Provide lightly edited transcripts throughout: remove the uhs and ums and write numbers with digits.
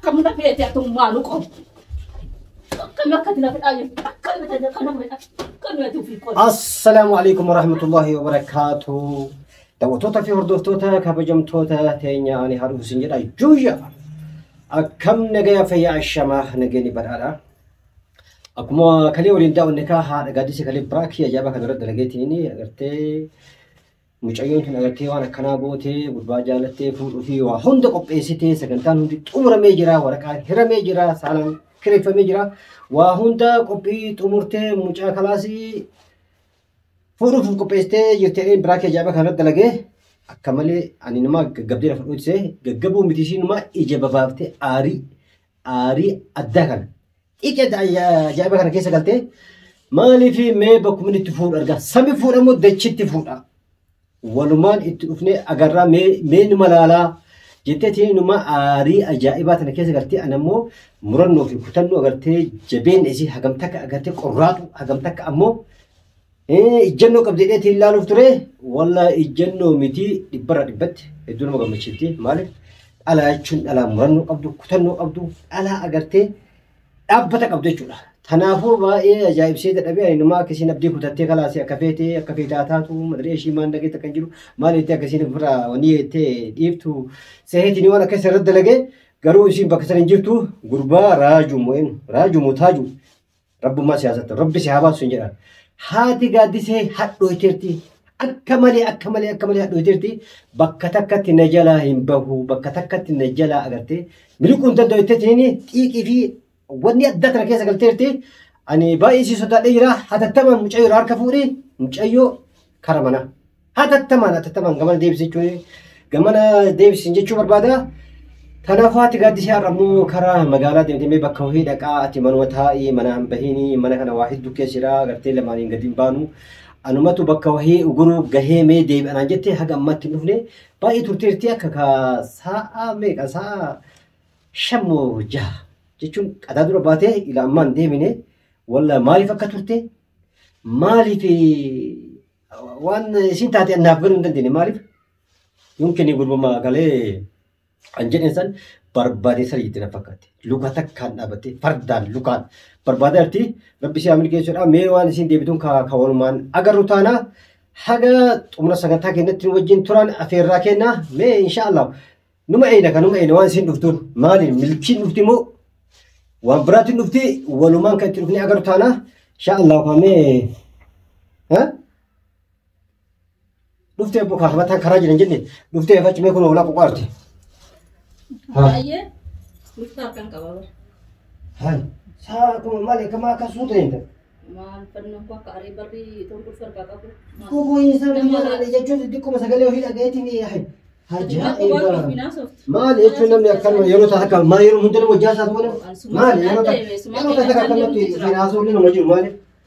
كم نفيت يا توم ما نقول كم يكتنا في الآية السلام عليكم ورحمة الله وبركاته. دوتوتا في هردوفتوتا كبجمتوتا تينيا أني هارو سنجدا جوجا أكم نجايا في عشما نجاني برارا أكما كلي ولين داو النكاح قادي سكلي براكي أجابك نرد لقيتيني أقرتي مش أيون تنا أقرتي وأنا كنابوتي وباجالتي في وهندق بيسيتي سكنتان هندي أمور ميجرا وركان هرا ميجرا سالم كريفة ميجرا وهندق بيتمرتي مجا كلاسي فورو قبيستي يرتين براكي جابا كانت دلقه أكمله أني نما قبضي رفعت سه قبو متيسين نما إجابة بافتي آري أدهن إيش جابا كان كيسة قلته مالي في مي بكمني تفور أرجع سامي فور أمو دشيت تفور ولمان إتوفني أجرا مي نما لالا جتتي نما آري أجائبات أنا كيسة قلتي أنا مو مرنو في كتنو أقرتي جبين إزي هجمتك أقرتي قراتو هجمتك أمو إجنو قبضي تيلا لفتره ولا إجنو متي دبرة دبت الدنيا ما قمشتي مالك على شن على مرنو قبضو كتنو قبضو على أجرتي أبتك قبضي شولا تنافو بقى جايب سيد الأبي يعني ما كسين أبدي كتاتي خلاص كفيتي كفيتاتاتو مدري إيش ما نجيت تكنجلو مالي تيا كسين فرا ونيه تي ديفتو سهيتي نوانا كسر رد لقى قالوا يسين بكسر إنجلتو غربا راجو موين راجو متاجو رب ما سياسة رب سيابات سنجرا هاتي قادسه حدو يترتي أكملي حدو يترتي بكتكت نجلا هنبهو بكتكت نجلا أغرتي ملكون تدو يترتيني تيكي في ودني أدتنا كيسا قلترتي أني بايسي سودا ليرا حتى التمن مش أيو رار كفوري مش أيو كرمنا حتى التمن قمنا ديبسي جوني قمنا ديبسي نجيشو بربادا تنافات قادسي أرمو كرا مقالة ديمتي بكوهي دكا أتمنوتهاي منام بهيني منكنا واحد دوكيسيرا قرتي لما نقدم بانو أنماتو بكوهي وقرو قهي مي ديب أنا جتي حق أمات نفني باي ترتيرتيا كا ساعة ميكا ساعة شمو جاه جيشون أدادو رباتي إلى أمان ديميني ولا مالي فكتورتي مالي في وان سنتاتي النافقن دنديني مالي يمكن يقول بما قالي أنجن إنسان بربادي سريتنا فقط لوكاتك كان أبتي فردان لوكان بربادرتي ربي سيامل كيسر ميوان سين ديبتون كاولمان أجر روتانا حاجة عمرنا سكتها كنا تنوجين تران أفير راكنا ما إن شاء الله نما أين وان سين نفتون مالي ملكين نفتمو وبرات نفتي ولمان كتيرفني أجر روتانا إن شاء الله كمي ها نفتي أبو كهرباء خراج نجني نفتي فاش ما يكون ولا قوارتي هاي مفتاح كان كبار هاي ساكم مالك ما كسوت أنت ما الفرن كوا كاري بري تقول فرق كابو هو إنسان ما يجوز ديكم مسألة وهي لقيتني يا حي هجاء ما ليش نمني أكلم يلو تحكم ما يرو مدل وجاسات ولا ما لي يلو تحكم في ناس ولا مجرم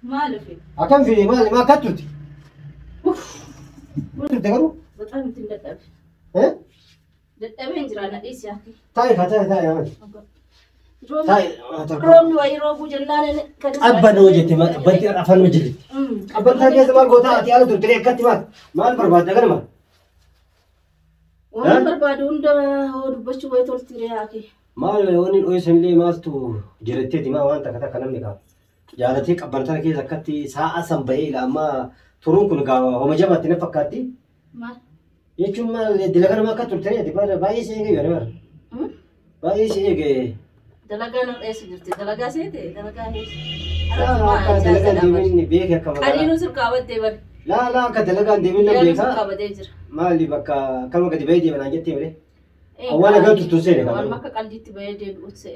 ما لي في أكم في ما كترتي وين تقولوا بتعرف تندتب ها دتبين جرانا إيش يا أخي تاي يا مان تاي روم نوي روبو جنان أبا نوجتي ما بدي أفهم مجلي أبا تاجي زمان قطع أتي على دكتور كاتي ما برباد ده كلام وانا برباد وندا هو بس شوية تولتي يا أخي ما لوني الأويس اللي ما استو جرتي دي ما وانت كذا كلام نكا جالتك أبا تاجي زكتي ساعة سنبهي لما ترون كل قاوا هو مجمع تنفكاتي ما يجوم ما دلقنا ما كتر تري دي بار باي شيء يجي يعني بار باي شيء يجي دلقنا إيش جرتي دلقا سيته دلقا إيش لا دلقا ديمين بيك يا كمان أرينو سرقاوة ديبر لا كدلقا ديمين بيك سرقاوة ديجر ما اللي بكا كم قد بيجي من عجتي ملي أولا قلت تسير كمان ما كقلدي تبيجي بوتسه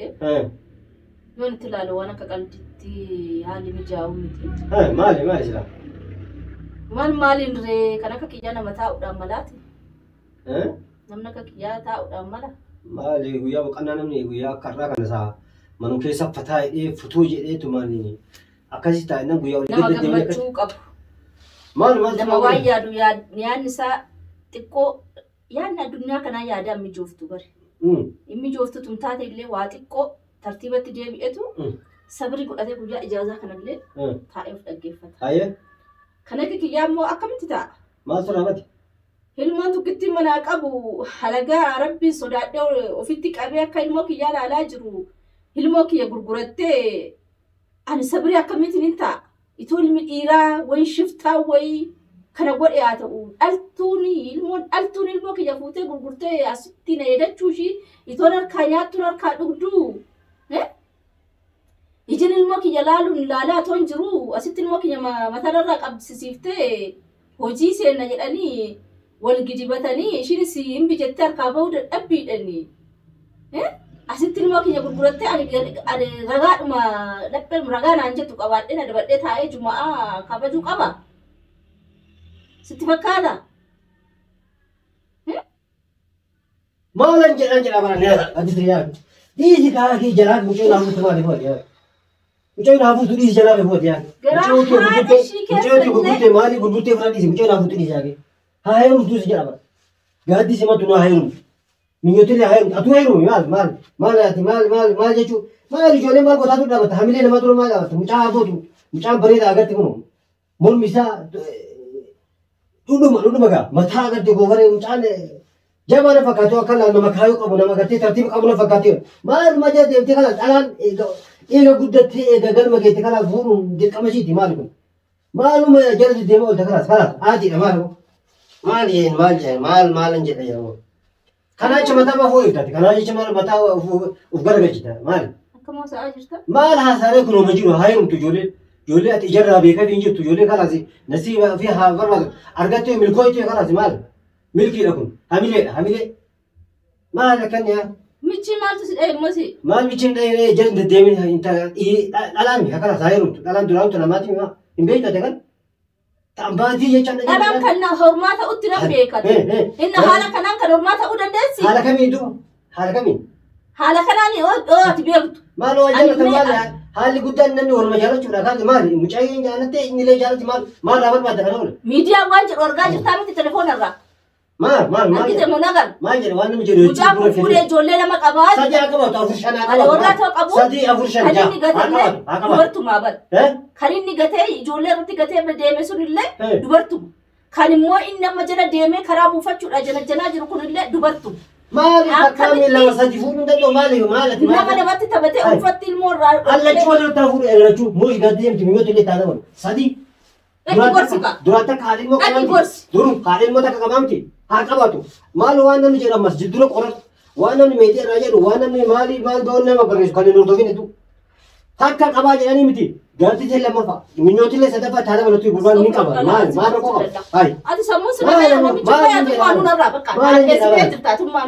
يوم تلالو وانا كقلدي هالي مجاوم مالي سلام مالين ري كنا كيجانا متى أودام ملاتي نمنا كيجا تا أودام ملا مالي ويا بقنا نمني ويا كرّا كنا سا منو كيسا فتاة فتوج تماني أكاسي تا إنهم ويا نما كم تشوك أب مال نما وايا دو يا نيان نسا تكو يا الدنيا كنا يا دا ميجوفتو بر إمي جوفتو تمتاتي اللي واتكو ترتيبة تجيب إتو صبري قد أتى كوجا إجازة كنا اللي تائف أجيفت هاي كنا كيجا مو أكمل تتا ما سرعتي Ilmoon tokkitti mana qabu halagaa Rabbiin sodaadhee ofitti qabee akka ilmoo kiyyaa ilaalaa jiru. Ilmoo kiyya gurgurattee ani sabrii akkamiitiin hin ta'a. Itoo ilmi dhiiraa wayi shiftaa wayi kana godhe haa ta'u. Dhaltuun ilmoo kiyya fuutee gurgurtee asitti na eedachuu ishii itoon harkaa nyaattuun harkaa dhugduu. Ijin ilmoo kiyya laaluun laalaa toon jiru asitti ilmoo kiyya mataarraa qabsiisiiftee hojii seenna jedhanii wal gidibatanii ishiinis hin bijettee harkaa bahuu dadhabbiidhanii. Asitti ilmoo kiyya gurgurattee ani ragaadhuma dhabbeen ragaa naan jettu qabaadhee na dabadhee taa'ee Jumaa kabajuu qaba. Sitti fakkaata? Maalan jedha bara ati yaadu. Dhiisi kaakii jalaa mucoo naafuutu maali boodi yaadu. Mucoo naafuutu dhiisi jalaa fi boodi yaadu. Mucoo gurgurtee maali gurgurtee fira dhiisi mucoo naafuutu dhiisi yaadu. Haa heerumtuu si jedha bara. Gaaddi simatu naa heerumu. Minyootille haa heerumu. Atu heerumu maal jechuun maal ijoollee maal gotaatu dhaabata hamilee namaa tura maal dhaabata mucaa haa gootu mucaan bareeda agarti kun mormi isaa dhudhuma gaa mataa agarti goofaree mucaan jabaa na fakkaatu akka nama kaayuu qabu nama agartee tartiiba qabu na fakkaatee maal majaa deemtee kana dhalaan eega guddattee eega galma geette kana fuudhuun dirqama ishiiti maali kun maaluma jalatti deema oolta kanaas aadiidha maalan jedha yeroo kana jecha mataa baafuu eegdate kana jecha mataa uf garagalchita maali Akkuma sa'aa jirta? maal haasaalee kun hooma jiru haa heerumtu ijoollee ati ijarraa beekaa hin jirtu ijoollee kanaas nasiiba fi haa barbaadu argattee milkooytee kanaas maal milkiidha kun hamilee maal akkan yaa Michi maaltu si dhahe masi? maal michiin dhahee jedhan deddeemin dhalaami akkanas haa heerumtu dhalaan duraamtu namaati hin beektate kan Tambaatii jechaan dhalaan kan hormaata utti nan beekate. Inni haala kanaan kan hormaata u dandeessi? haala kamiitu haala kamiin Haala kanaan ati beektu. maal waa jaalatan maal haalli guddaan namni horma jaalachuudha kaati maali mucaayeen jaalattee innillee jaalatti maal raa barbaadda kana oole Miidiyaan waan jedhu argaa jirtaa miti telefoonarraa. maal Argite moo nagar? maal jedhe waan namni jedhu Mucaan kun fuudhee ijoollee nama qabaa. sadii haa qabaatu afur shan haa Ala warraa ta'u qabu. sadii afur shan Kan haa inni gatee qabaatu dubartumaa bar. Kan inni gatee ijoollee irratti gatee deeme sun illee Eh. dubartuma. Kan immoo inni amma jala deemee karaa buufachuudha janaa jiru kun illee dubartuma. maali takkaamee lama sadii fuudhuu danda'u maali Nama namatti taphatee uffatti ilmoo irraa. allachuu walirraa fuudhu dhalachuu moo gaddi deemti miyyootu illee taana wal sadii Dhaqni gorsi qaba. duraan takka haadha ilmoo Dhaqni qabaamti gorsi. duruu haadha ilmoo takka qabaamti haa qabaatu maal waan namni jedhu ammas jiddura qoratu waan namni meetii irraa jedhu waan namni maal doon nama barreessu kan hin hordofin hedduu takka qabaa jedhanii miti gaarti ta'e lammaffaa minyootillee sadaffaa taana balatti gurbaan ni qaba maal rakkoo qaba hayi Ati sammuu siree namicha fayyadu waan nurraa bakka. Keessumee jirtaa tummaa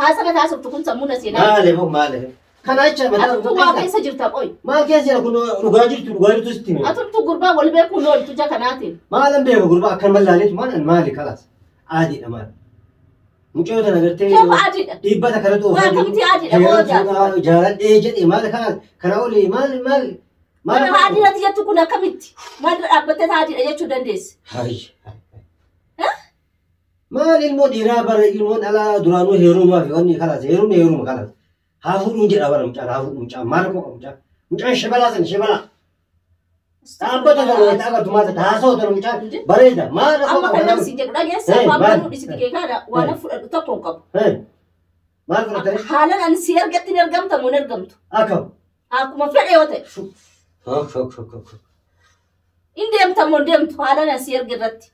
haasana taasiftu kun sammuu na seenaa. maale kana jecha Atumtu waa keessa jirta qoy. maal keessa kun dhugaa jirtu sitti hime Atumtu gurbaa wal beekuu looltu ja kanaatiin. maalan beeka gurbaa akkan mallaaleetu maali kalaas aadiidha maal mucoo tana gartee Kee adiidha. dhiibbata kanatu Waa kamti adiidha jaaladhee jedhe maal kanaas kana oli maal Mana adiidhati jettu kun akkamitti? Maal dhaabbattee adiidha jechuu dandeessi? maal ilmoo dhiiraa bara ilmoon alaa duraanuu heerumaa fi wanni kanaas heeruma kanaas haa fuudhuun jedha bara mucaan maal rakkoo qaba mucaan shabalaa sana shabalaa dhaabbata kana wayita agartu maal ta'a haasa'u tana mucaan bareeda maal rakkoo Amma kan qaba namsi jedhu dhageessa waan nu dhisiti keekaadha waan fudhadhu tokko hin qabu. maal fudhatanii Haalaan ani si ergatti ni ergamta moo ni ergamtu? akkam Akkuma fedhe yoo ta'e. In deemta moo deemtu haalaan ani si erga irratti.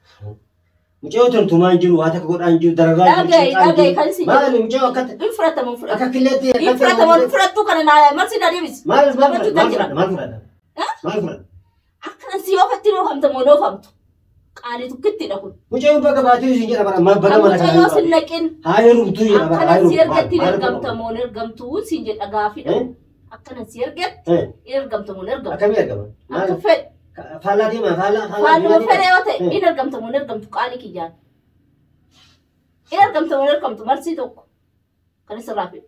mucaa tantumaa hin jiru waa takka godhaan jiru dararaa Dhagaye kan si maali mucaa akkata in fudhatamu fudhatu. akka killeetti In fudhatamu fudhattu kana na marsi na deebisi. maal fudhata? Akkana si oofatti oofamta moo oofamtu? Qaalii tukkittidha kun. mucaa bakka baatee isin jedha bara baga mana Mucaa yoo sin naqin haa heerumtuu jedha bara akkana si ergatti ni ergamta moo ni ergamtu siin jedha gaafidha. Akkana si ergatti ni ergamta moo ni ergamtu. akkamii argama Akka fedhe. faallaa deemaa Faalluma fedhe yoo ta'e in ergamta moo ni ergamtu qaalii kiyyaan. In ergamta moo ni ergamtu marsii tokko. Kan isirraa fedhe.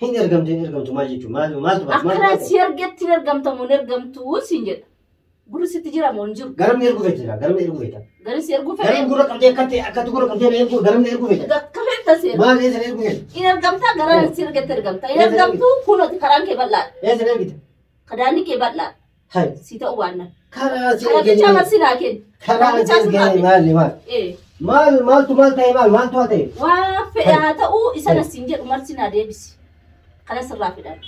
hin ergamtu maal jechuun maaltu Akkana si ergatti ni ergamta moo ni ergamtu siin jedha. Gurri sitti jira moo hin jiru? garamni ergu feeta garamni ergu feeta Gari si ergu fedhe. garam gurra qabdee akkatti gurra qabdee ergu garamni ergu feeta Akka fedhe si ergu. maal eessa ergu feeta In ergamta gara si ergatti ergamta. In ergamtu kunuuti karaan kee bal'aadha. eessa ergita Kadaanni kee bal'aadha. hai Si ta'u waan nan. karaa si Kana bicha erganii marsi naa kenni. karaa si erganii maali Eh. مال تاي مال تواتي وفئات أو إسنا سنجر مرسنا ديبس خلاص الرافدان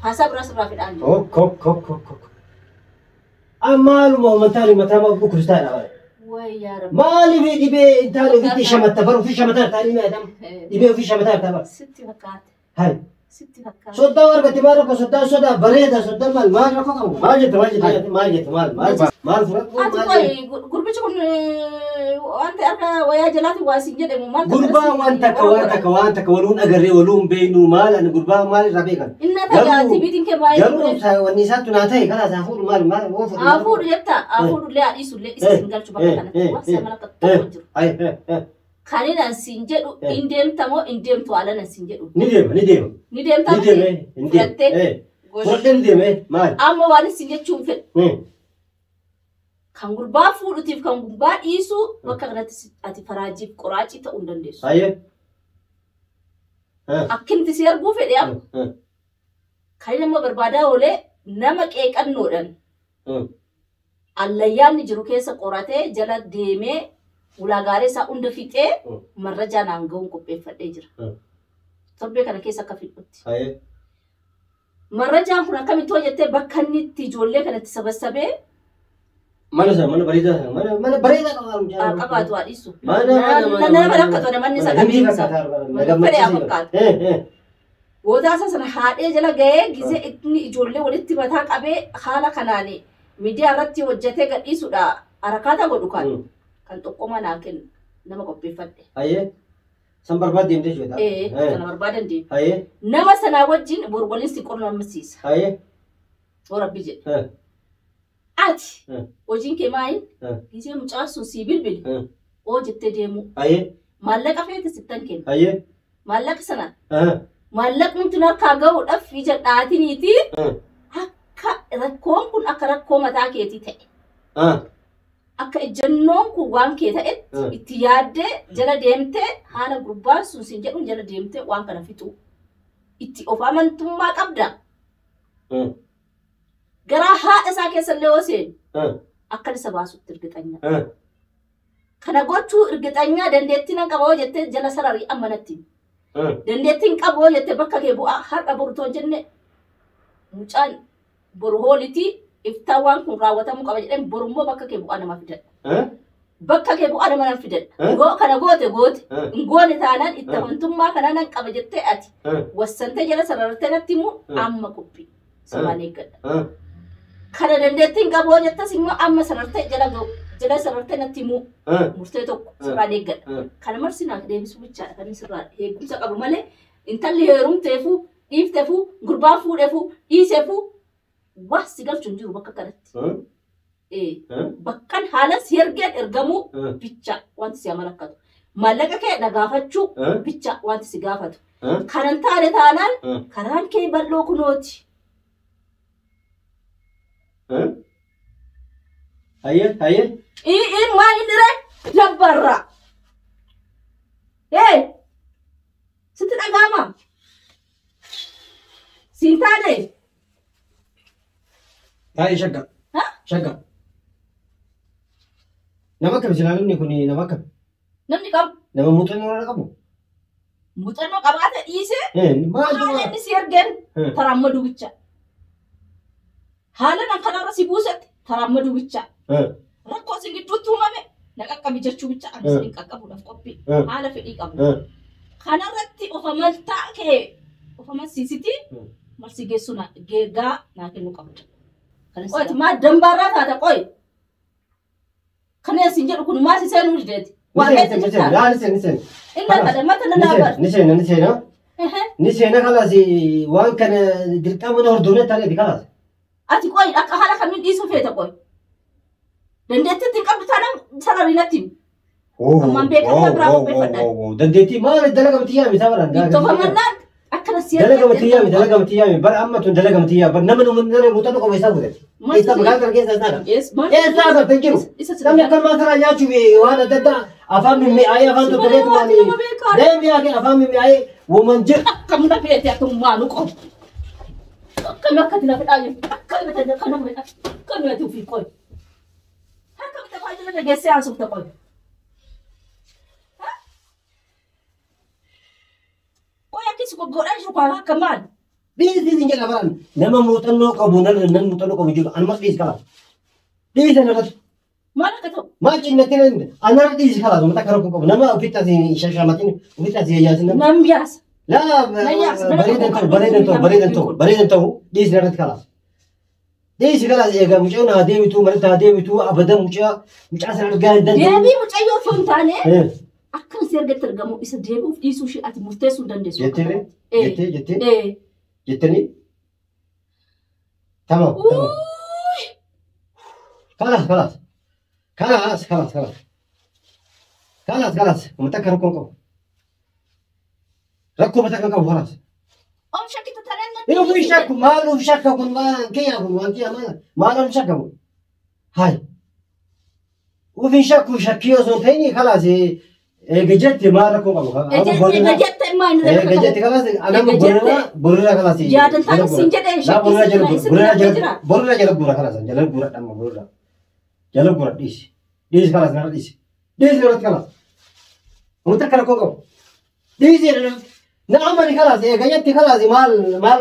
حسب راس الرافدان كوك أمال مومنتالي متى ما بكرة استانا ويا رب مالي في دبي انت في شمت تفر في شمتار تاني ما دام دبي في شمتار تفر ستي فكات هاي ستي فكات صدا ورقة تبارك صدا بريدة صدا مال رفقه مال فرق أتوقع قربتش كن وأنت أركا ويا جلاتي واسنجد مال قربا وانت كولون أجري ولون بينو مال أنا قربا مال ربيكا إن تجاتي بيتين كباي جرب والنساء تناتي خلاص أفور مال أفور يبتا أفور لا أريسو لا إسنجال شو بكرة واسا ملك التوجر خلينا نسنجد إندم تمو إندم توالنا نسنجد ندم تمو ندم مال أما وانا سنجد شوف kan gurbaa fuudhutiif kan gurbaa dhiisu bakka kanatti ati faraajiif qoraacii ta'uu hin dandeessu. Akkinti si arguu fedhe amma. Kan nama barbaadaa oolee nama qeeqannoodhaan allayyaanni jiru keessa qoratee jala deemee ulaagaalee isaa hunda fixee marrajaa naan ga'uun qopheeffadhee jira. Torbee kana keessa akka fidhutti. Marrajaan kun akkamitti hojjettee bakka inni itti ijoollee kanatti sabassabee mana berita kalau apa tu adisu mana berangkat ada mana sakit mana berangkat woda asasana haadhe jala gaye gize itni ijoollee walitti mataa qabee haala kanaani miidiyaa irratti hojjetee gadhiisuudha harakaata godhu kan tokkoma naa kennu nama qopheeffadhe san barbaad deemtee jechuudha kana barbaadan deemu nama sanaa wajjin borgoliinsi qormaamsiisa rabbi jedhe ati hojiin kee maali gisee mucaasu si bilbil oo jettee deemu maallaqa feete sittan kenna maallaqa sana maallaqni harkaa ga'uudhaaf ija dhaatiniiti akka rakkoon kun akka rakkoo mataa keetii ta'e akka ejjennoon kun waan kee ta'etti itti yaaddee jala deemtee haala gurbaan sun siin jedhuun jala deemtee waan kana fixu itti of amantummaa qabda. Garaa haadha isaa keessallee hooseen akka isa baasutti irgixanya. Kana gochuu irgixanya dandeettii nan qaboo jettee jala sararii ammanatti. Dandeettiin qaboo jettee bakka kee bu'aa har'a borutoon jenne mucaan boru hoolitii iftaa waan kun raawwatamuu qaba jedheen borummoo bakka kee bu'aa nama fidadha. Bakka kee bu'aa nama nan fidadha. Kana goote ngoone taanaan itti amantummaa kana nan qaba jettee ati wassantee jala sarartee natti immoo amma qophii samaan eeggadha. Kana dandeettiin qaboo jettas immoo amma sarartee jala sarartee natti immoo murtee tokko samaan eeggadha. Kana marsinaa deebisuu bichaadha kan sirraa eegumsa qabu malee intalli heerumteefuu dhiifteefuu gurbaan fuudheefuu dhiiseefuu waa si galchuun jiru bakka kanatti. Bakkan haala si ergeen ergamuu bicha wanti si amalakkatu. Maallaqa kee dhagaafachuu bicha wanti si gaafatu. Kanan taane taanaan karaan kee bal'oo kunooti. Hayye. Maa inni ree jabbarra. Sitti dhagaama. Siin taane. Taa'ee shagga. Nama kam namni kun nama kam? Namni kam? Nama muuxannoo qabu. Muuxannoo qabaate dhiisee haala inni si ergeen tarammadu bicha. Haala nan kanarra si buusetti tarammadu bicha. Rakkoo si gidduutti uumame na qaqqabi jechuu bicha ani si qaqqabuudhaaf qophii haala fedhii qabu. Kanarratti of amantaa kee of amansiisiti marsi geessu geegaa naa kennuu qabu. Qoyti maa dambaarraa taate qoy. Kana sin jedhu kun maa si seenuu dideeti. Ni seena kalaasi waan kana dirqama na hordoonee taa'eeti kalaasi. Ati qoy akka haala kamiin dhiisuu feeta qoy. Dandeettii ittiin qabdu taanaan sararii natti himu. Ammaan beekamta biraa qopheeffadhaan. Dandeettii maal dalagamtii yaami isaa baraan. Ittofamannaan akkana si dalagamtii yaami bara amma tun dalagamtii yaami nama muuxannoo qofa isaa godhate. Isa maqaa kana keessa isaa dha. Eessaa bartee jiru. Namni akka maasaraa nyaachuuf waan adda addaa afaan mimmi'aayee afaan toltoleetu maali. Deemee haa afaan mimmi'aayee woman jira. Akkam na feete akkamumaa nu qofa. Akkam akkati na fedhaa jiru. Akkam bitadda kana fedhaa. Akkam nati ofii qoy. Akkam bitadda faayidaa geessee haasofta qoy. godhan shukaa kamaan. Dhiisi sinjee lamaan nama muuxannoo qabu nan muuxannoo qabu jiru anuma dhiisi kala. Dhiisi narratti. Maal akka ta'u? Maal cinnatti anarra dhiisi kala uummata akka rakkoo qabu nama ofitti asii shashamatiin ofitti asii yaasin nama. Nam yaasa. Laa bareedan ta'u dhiisi narratti kala. Dhiisi kala egaa mucaa naa deebituu malatti haa deebituu abadan mucaa sana argaa hin dandeenye. Deebii mucayyoo osoo hin taane akkan si argatti argamu isa deebi'uuf dhiisuu ishee ati murteessuu hin dandeessu. Jettanii tamam. Kalas. Ummata akka rakkoon qabu. Rakkoo mata kan qabu kalas. Om shakkita tareen Ini ufii shakku maal uf shakka kun waan kiyya maal uf shakka kun. Hai. Ufii shakku shakkii osoo hin ta'in kalas eegajatti maal rakkoon qabu. Eegajatti maal eegajatti kalas anama borira kalas. Yaadan ta'an siin jedhee borira jala gura kalas jala gura dhamma borira. Jala gura dhiisi. Dhiisi kalas nara dhiisi. Dhiisi irratti kalas. Ummata akka rakkoon qabu. Dhiisi irratti. Naamani kalas eegajatti kalas maal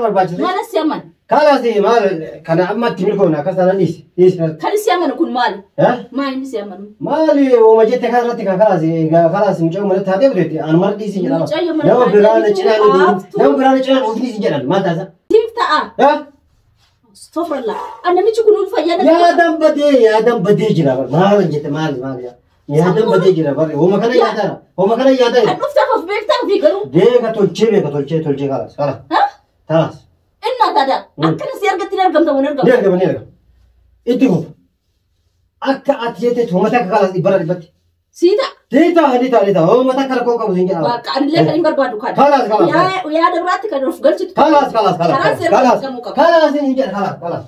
barbaachisa. Maal siyaman. Kalas maal kana ammatti milkoona akka sana dhiisi. Kan siyaman kun maal? Maal inni siyaman? Maal ooma jette kanarratti kalas mucaa malatti haa deebideetti anuma dhiisi jedhama. Nama biraan cinaan of dhiisi jedhan maal taasa? Tiif ta'a. Stofralla. Namichi kun fayyada. Yaadan badee jira maal jette maal yaadan badee jira barre ooma kana yaadara. Kan dhuftaaf of beektaa fi garuu. Beeka tolchee kalas. Kalas. Inna tada akkana si argatti ni argamta wan argamu. Ni argama. Itti kufa. Akka ati jette uummata akka kalas dhibbara dhibbatti. Siita. Siita. Uummata akka rakkoo qabu siin jedhama. Bakka anillee kan hin barbaadu kan. Kalas. Yaada biraatti kan of galchitu. Kalas. Kalas siin jedha kalas.